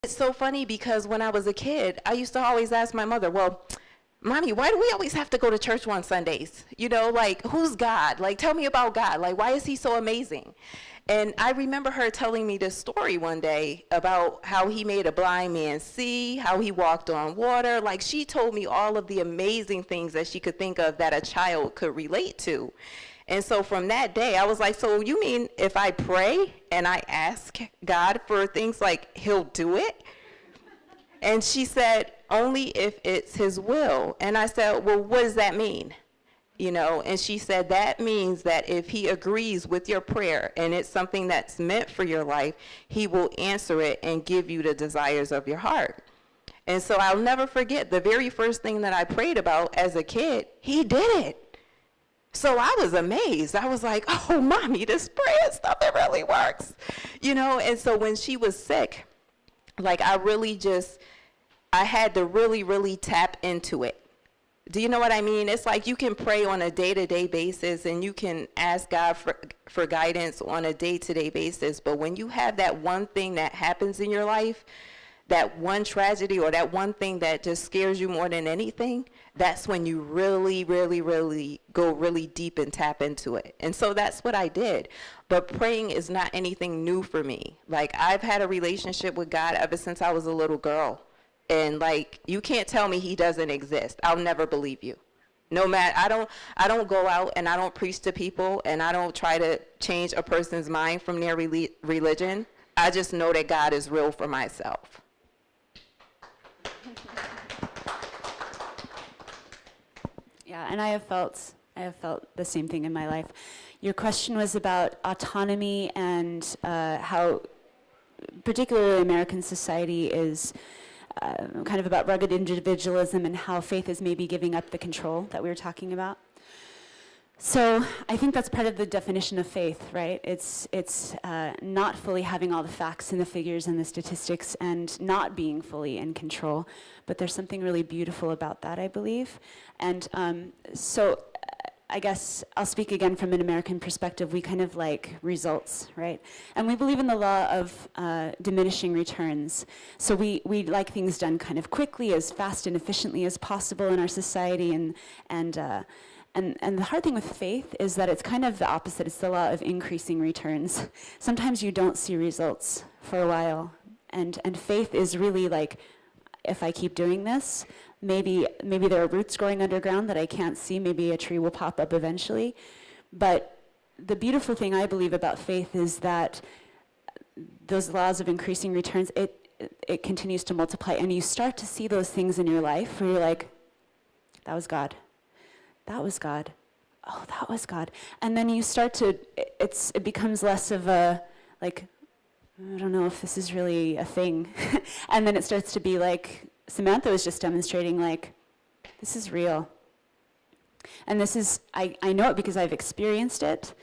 It's so funny because when I was a kid, I used to always ask my mother, well, Mommy, why do we always have to go to church on Sundays? You know, like, who's God? Like, tell me about God. Like, why is he so amazing? And I remember her telling me this story one day about how he made a blind man see, how he walked on water. Like, she told me all of the amazing things that she could think of that a child could relate to. And so from that day, I was like, so you mean if I pray and I ask God for things, like, he'll do it? And she said, only if it's his will. And I said, well, what does that mean? You know, and she said, that means that if he agrees with your prayer and it's something that's meant for your life, he will answer it and give you the desires of your heart. And so I'll never forget the very first thing that I prayed about as a kid, he did it. So I was amazed. I was like, oh, Mommy, this prayer stuff, it really works. You know, and so when she was sick, like, I had to really, really tap into it. Do you know what I mean? It's like you can pray on a day-to-day basis and you can ask God for guidance on a day-to-day basis. But when you have that one thing that happens in your life, that one tragedy or that one thing that just scares you more than anything, that's when you really, really, really go really deep and tap into it. And so that's what I did. But praying is not anything new for me. Like, I've had a relationship with God ever since I was a little girl. And like, you can't tell me he doesn't exist. I'll never believe you. No matter, I don't go out and I don't preach to people and I don't try to change a person's mind from their religion. I just know that God is real for myself. Yeah, and I have felt the same thing in my life. Your question was about autonomy and how particularly American society is kind of about rugged individualism and how faith is maybe giving up the control that we were talking about. So I think that's part of the definition of faith, right? It's not fully having all the facts and the figures and the statistics and not being fully in control. But there's something really beautiful about that, I believe. And so I guess I'll speak again from an American perspective. We kind of like results, right? And we believe in the law of diminishing returns. So we like things done kind of quickly, as fast and efficiently as possible in our society. And the hard thing with faith is that it's kind of the opposite. It's the law of increasing returns. Sometimes you don't see results for a while. And faith is really like, if I keep doing this, maybe there are roots growing underground that I can't see. Maybe a tree will pop up eventually. But the beautiful thing I believe about faith is that those laws of increasing returns, it continues to multiply. And you start to see those things in your life where you're like, that was God. That was God. Oh, that was God. And then you start to, it becomes less of a, like, I don't know if this is really a thing. And then it starts to be like, Samantha was just demonstrating, like, this is real. And this is, I know it because I've experienced it,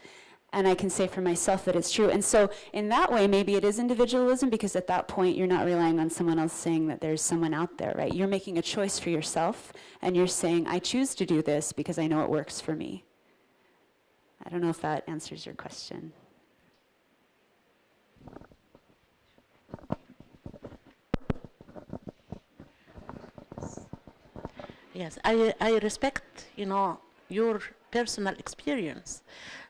and I can say for myself that it's true. And so in that way, maybe it is individualism, because at that point, you're not relying on someone else saying that there's someone out there, right? You're making a choice for yourself, and you're saying, I choose to do this because I know it works for me. I don't know if that answers your question. Yes, I respect, your personal experience,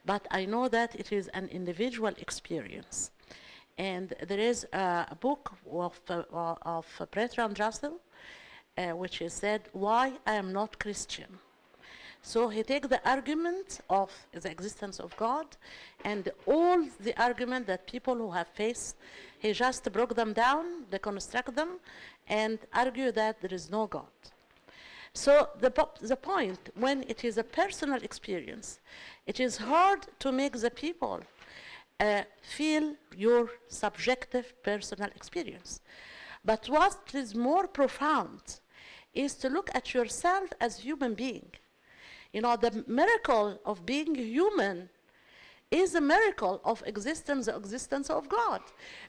but I know that it is an individual experience. And there is a book of Bertrand Russell, which is said, Why I Am Not Christian. So he takes the argument of the existence of God and all the argument that people who have faith, he just broke them down, deconstruct them, and argue that there is no God. So the point, when it is a personal experience, it is hard to make the people feel your subjective personal experience. But what is more profound is to look at yourself as a human being. The miracle of being human is a miracle of the existence of God.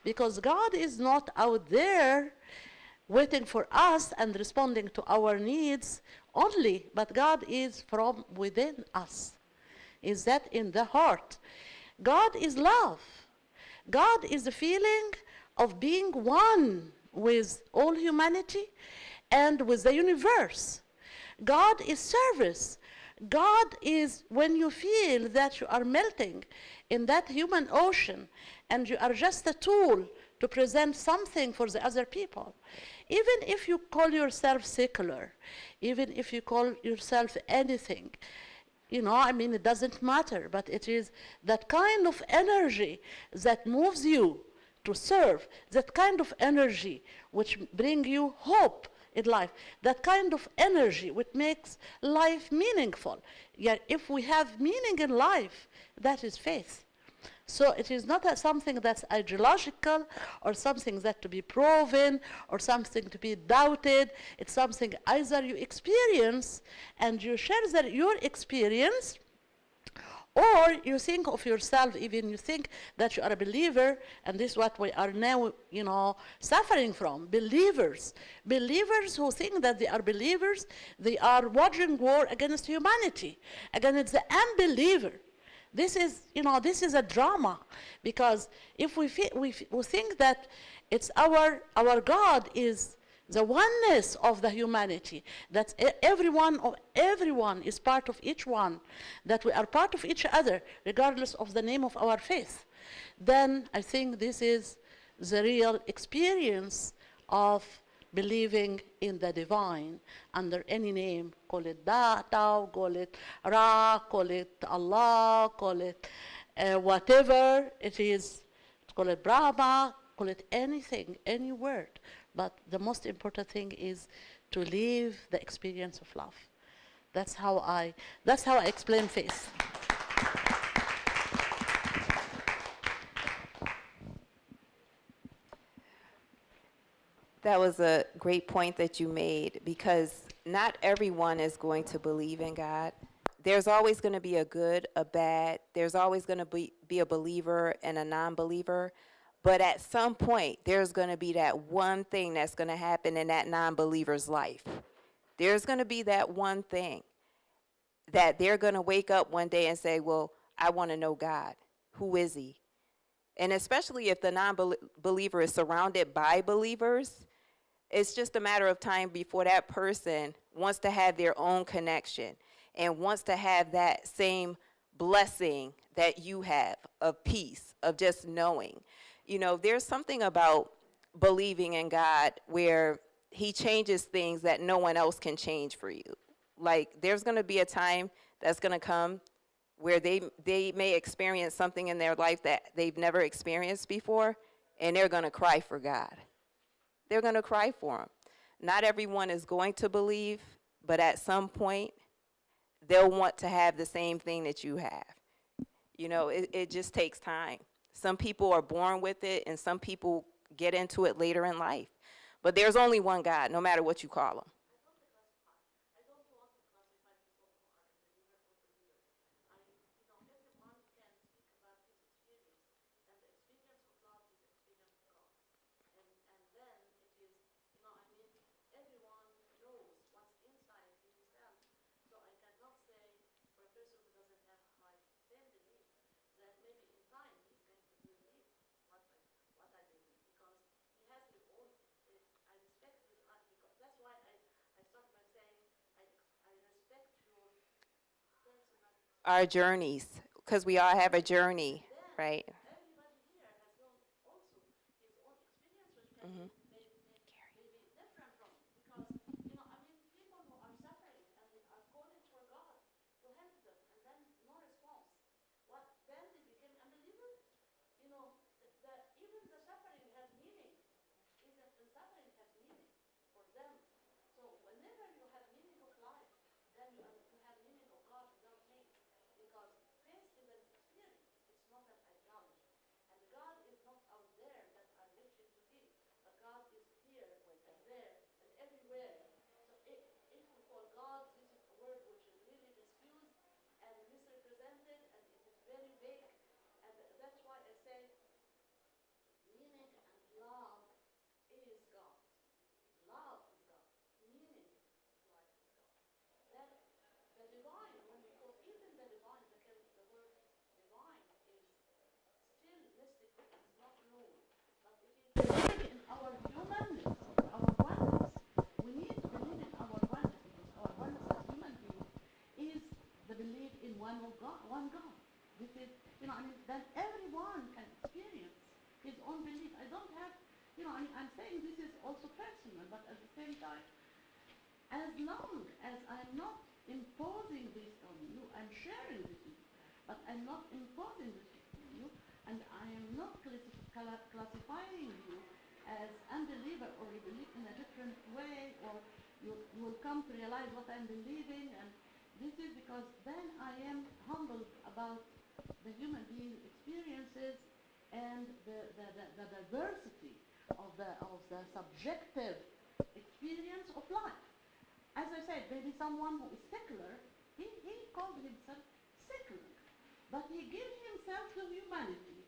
Because God is not out there waiting for us and responding to our needs only, but God is from within us. Is that in the heart? God is love. God is the feeling of being one with all humanity and with the universe. God is service. God is when you feel that you are melting in that human ocean and you are just a tool to present something for the other people. Even if you call yourself secular, even if you call yourself anything, I mean, it doesn't matter, but it is that kind of energy that moves you to serve, that kind of energy which bring you hope in life, that kind of energy which makes life meaningful. Yet if we have meaning in life, that is faith. So it is not something that's ideological or something that to be proven or something to be doubted. It's something either you experience and you share your experience, or you think of yourself, even you think that you are a believer, and this is what we are now, suffering from. Believers who think that they are believers, they are waging war against humanity, against the unbeliever. This is a drama, because if we think that it's our God is the oneness of the humanity, that everyone is part of each one, that we are part of each other, regardless of the name of our faith, then I think this is the real experience of believing in the divine under any name. Call it Tao, call it Ra, call it Allah, call it whatever it is, call it Brahma, call it anything, any word. But the most important thing is to live the experience of love. That's how I explain faith. That was a great point that you made, because not everyone is going to believe in God. There's always going to be a good, a bad. There's always going to be a believer and a non-believer. But at some point, there's going to be that one thing that's going to happen in that non-believer's life. There's going to be that one thing that they're going to wake up one day and say, well, I want to know God. Who is he? And especially if the non-believer is surrounded by believers, it's just a matter of time before that person wants to have their own connection and wants to have that same blessing that you have of peace, of just knowing. There's something about believing in God where he changes things that no one else can change for you. Like, there's going to be a time that's going to come where they may experience something in their life that they've never experienced before, and they're going to cry for God. They're going to cry for him. Not everyone is going to believe, but at some point, they'll want to have the same thing that you have. It just takes time. Some people are born with it, and some people get into it later in life. But there's only one God, no matter what you call him. Our journeys, because we all have a journey, right? Mhm. think this is also personal, but at the same time, as long as I'm not imposing this on you, I'm sharing this with you, but I'm not imposing this on you, and I am not classifying you as unbeliever, or you believe in a different way, or you will come to realize what I'm believing, and this is because then I am humbled about the human being experiences and the diversity of the subjective experience of life. As I said, maybe someone who is secular, he called himself secular, but he gave himself to humanity.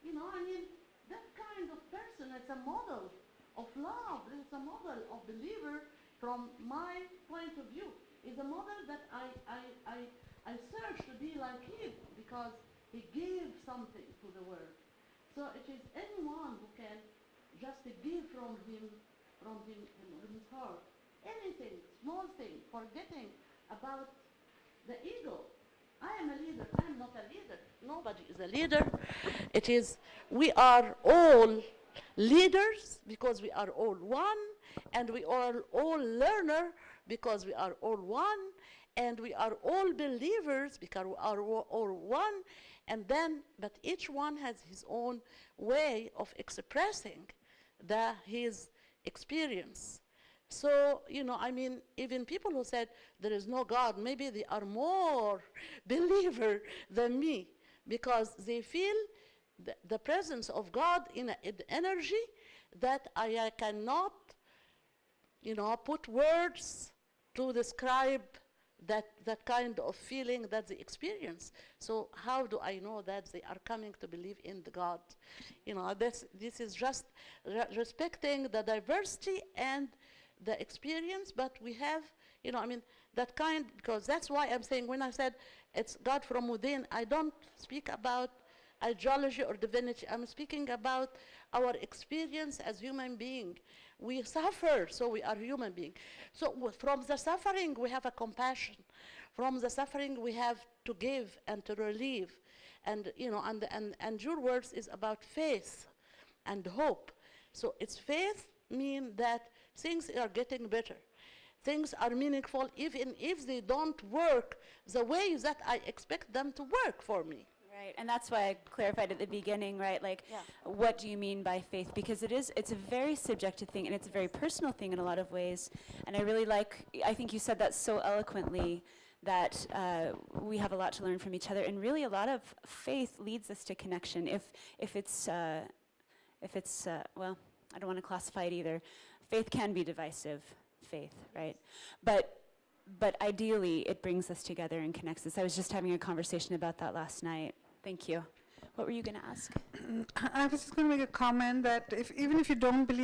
You know, I mean, that kind of person, it's a model of love, it's a model of believer from my point of view. Is a model that I search to be like him because he gave something to the world. So it is anyone who can just give from his heart, anything, small thing, forgetting about the ego. I am a leader, I am not a leader. Nobody is a leader. It is, we are all leaders because we are all one, and we are all learner because we are all one, and we are all believers because we are all one, and then, but each one has his own way of expressing his experience. So, you know, I mean, even people who said there is no God, maybe they are more believer than me, because they feel the presence of God in an energy that I cannot, you know, put words to describe that kind of feeling that they experience. So how do I know that they are coming to believe in the God? You know, this is just respecting the diversity and the experience, but we have, you know, I mean, that kind, because that's why I'm saying when I said it's God from within, I don't speak about ideology or divinity. I'm speaking about our experience as human being. We suffer, so we are human being. So from the suffering, we have a compassion. From the suffering, we have to give and to relieve. And, you know, and your words is about faith and hope. So it's faith mean that things are getting better. Things are meaningful even if they don't work the way that I expect them to work for me. Right, and that's why I clarified at the beginning, right? Like, Yeah. what do you mean by faith? Because it's a very subjective thing, and it's a very personal thing in a lot of ways. And I think you said that so eloquently, that we have a lot to learn from each other. And really, a lot of faith leads us to connection. If it's well, I don't want to classify it either. Faith can be divisive, faith, right? But ideally, it brings us together and connects us. I was just having a conversation about that last night. Thank you. What were you going to ask? I was just going to make a comment that even if you don't believe